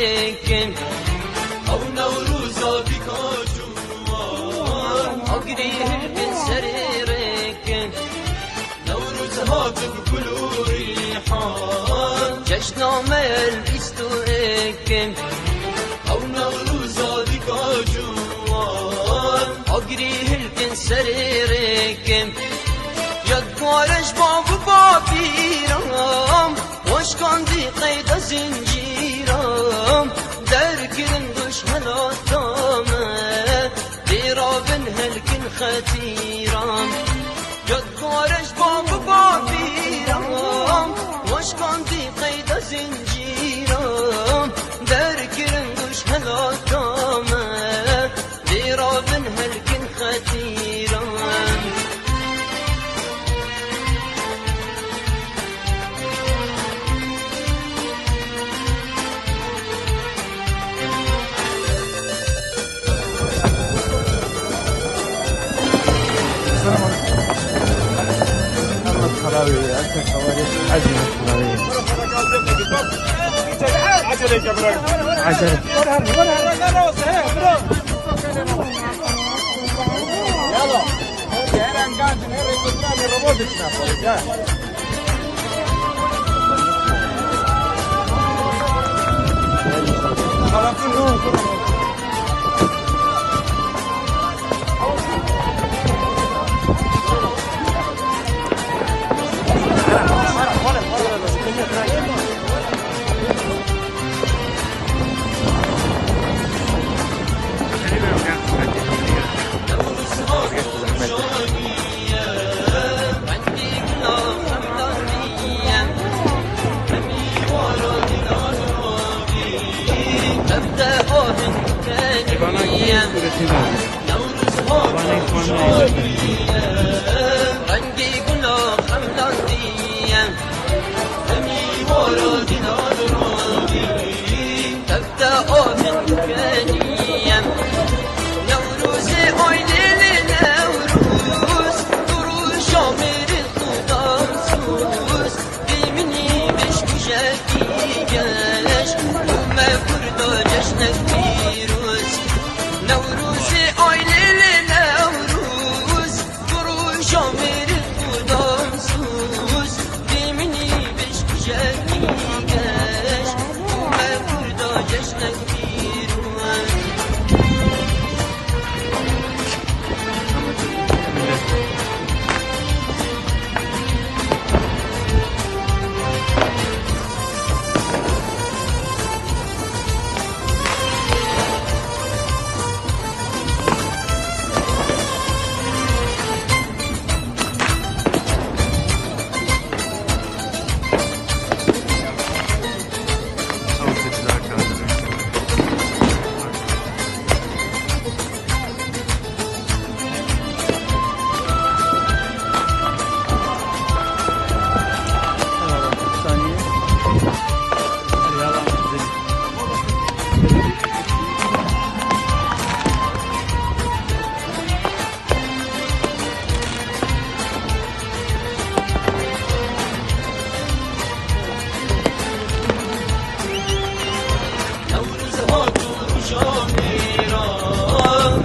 دستورك او نوروزا بكاجوان أقريه بنسريرك نوروز هاتف كلو ريحان جشنا ميل بستورك او نوروزا بكاجوان أقريه بنسريرك يدوارش بابو بابيرام وش كان دي قيد زنجيرام در كرن دش هلاتامه ديرابن هلكن ختيرام يدوارش بابو بابيرام وش كان دي قيد زنجيرام در كرن دش هلاتامه ديرابن هلكن ختيرام الخراوي أكثر خوارج عجل الخراوي عجل رنگی گلاب خمدانیه همی وارا دینار رابی تبدأ آمن کنیه نوروز آیلیل نوروز دروز شامر خودم سوز دیمینی بش کشکی گش اومه بردا جشنک پیروز نوروز آیلیل نوروز دروز شامر خودم سوز دیمینی بش کشکی گش اومه بردا جشنک پیروز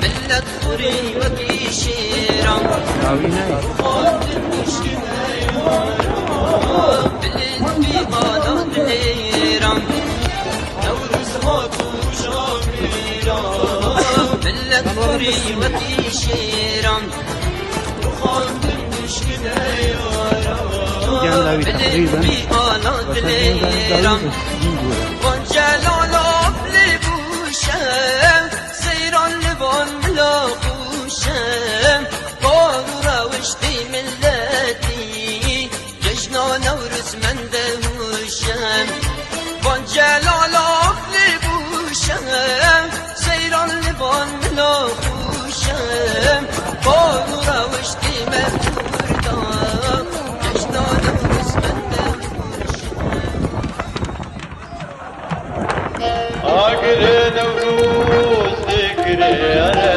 ملت خوری وکی شیران بلد بی آدم دیران نوروز ها تو شامیران ملت خوری وکی شیران خواندن مشکل یاران بلد بی آدم دیران وان جلالا بلبوشم سيران لبان بلا خوشم بارو روشتي ملتي جشنا نورس من دهوشم وان جلالا بلبوشم سيران لبان بلا خوشم بارو روشتي من بردم جشنا نورس من آخر نوروز ذكري أنا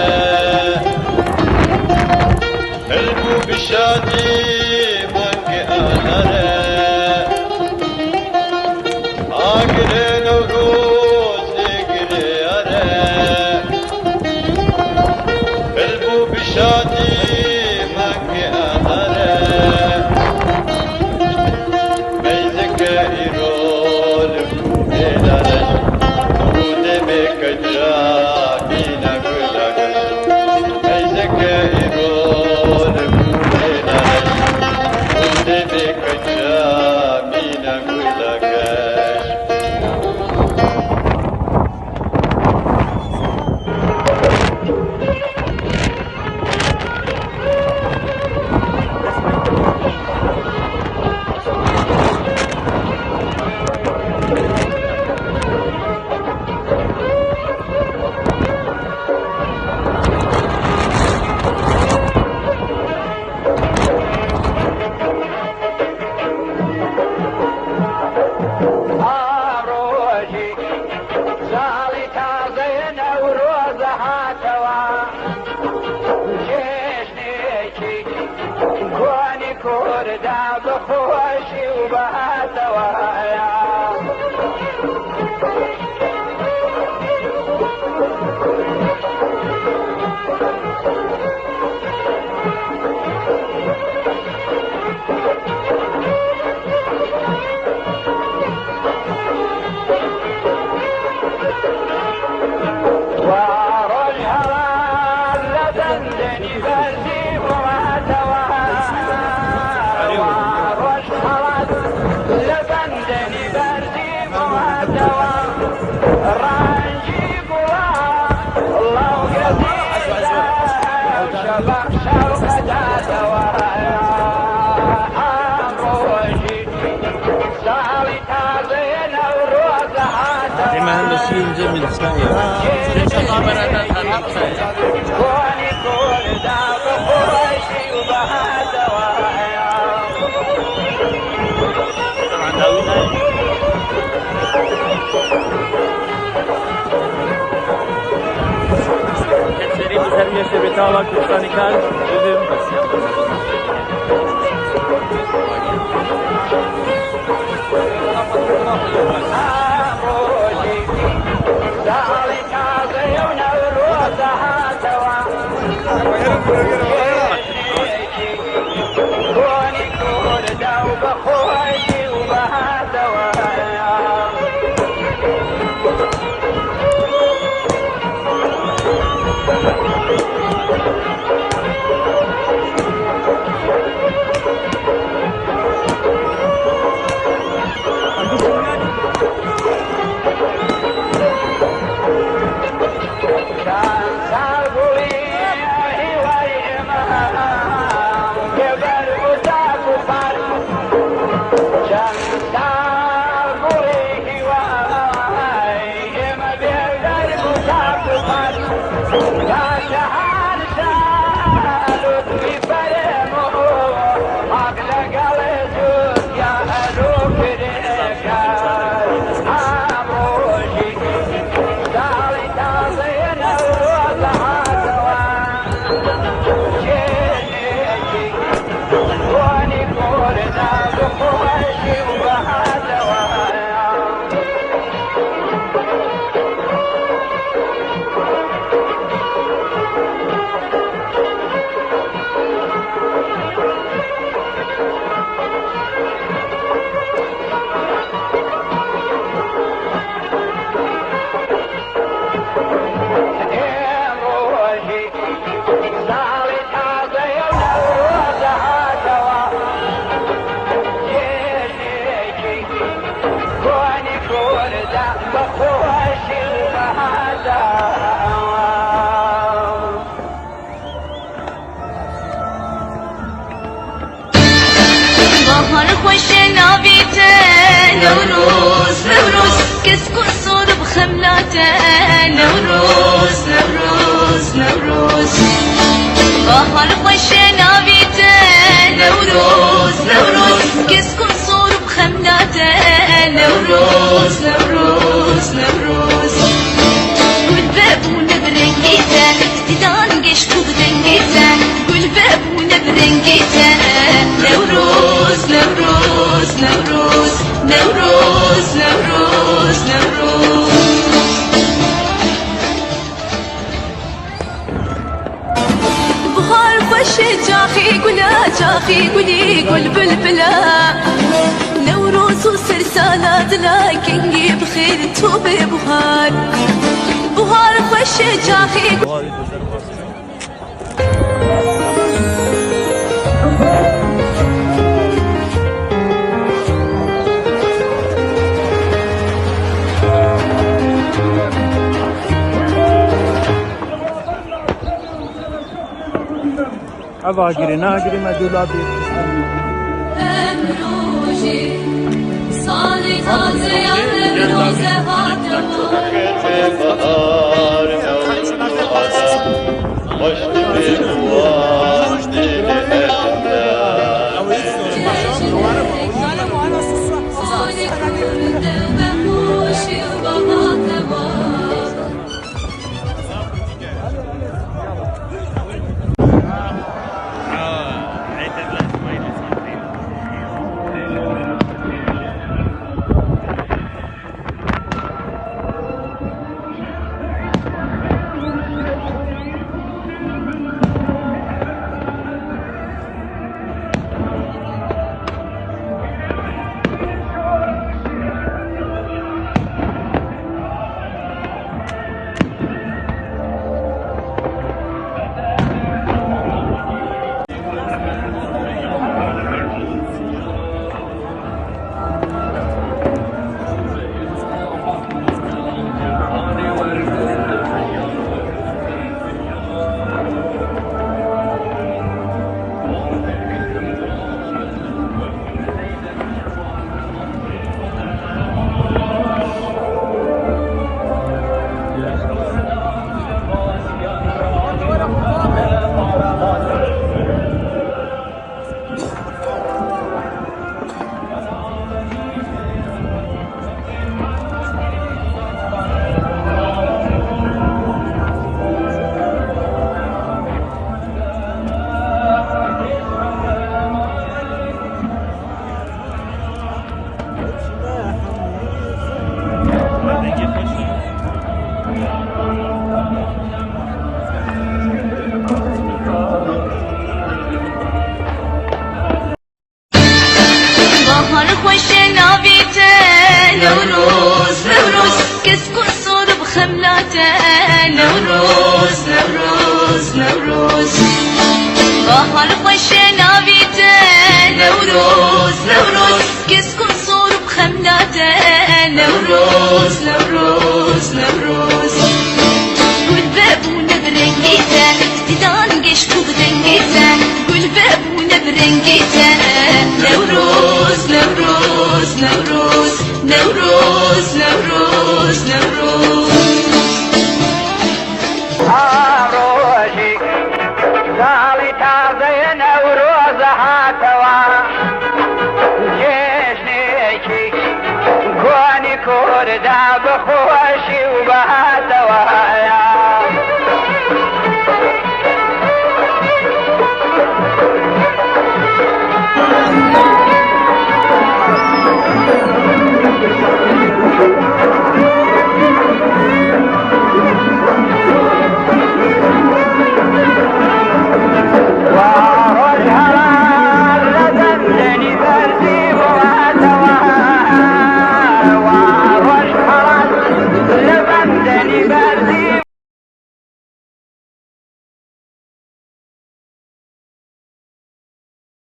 قلبه بشادي بنك أنا آخر نوروز بشادی منگی آداره بیزک ایرول بیداره نوروده بکجرا مینا گلگش بیزک ایرول بیداره نوروده بکجرا مینا گلگش مهندسی اینجا میرسن یا Ketleri güzel yaşa betava kırsanikal dedim. نوروز نوروز كسكن صور بخملاته نوروز نوروز نوروز بحر خوش نابيته نوروز نوروز كسكن صور بخملاته نوروز نوروز نوروز قول بابونا برنجيته تدانقش فوق دنجيته قول بابونا برنجيته نوروز نوروز نوروز نوروز نوروز نوروز خوش جاخي قولا جاخي قولي قول بلبلا نوروز وسرسالة دلاكني بخير توبي بهار بهار خوش جاخي اب آگیری نه آگیری مدولا بید امروزی سالی تازه امروز bahar Nevruz'da Başlı bir duvar dili نوروز نوروز كسكو صور بخملاته نوروز نوروز نوروز بحر خوش نابيته نوروز نوروز كسكو صور بخملاته نوروز نوروز نوروز قول بابونا برنجيته تدان قشكو بدنجيته قول بابونا برنجيته نوروز نوروز نوروز نوروز نوروز نوروز آروشی سالی تازه نوروز هاتوا جشنێکی کوانی کوردا بخۆشی و بەهاتەوە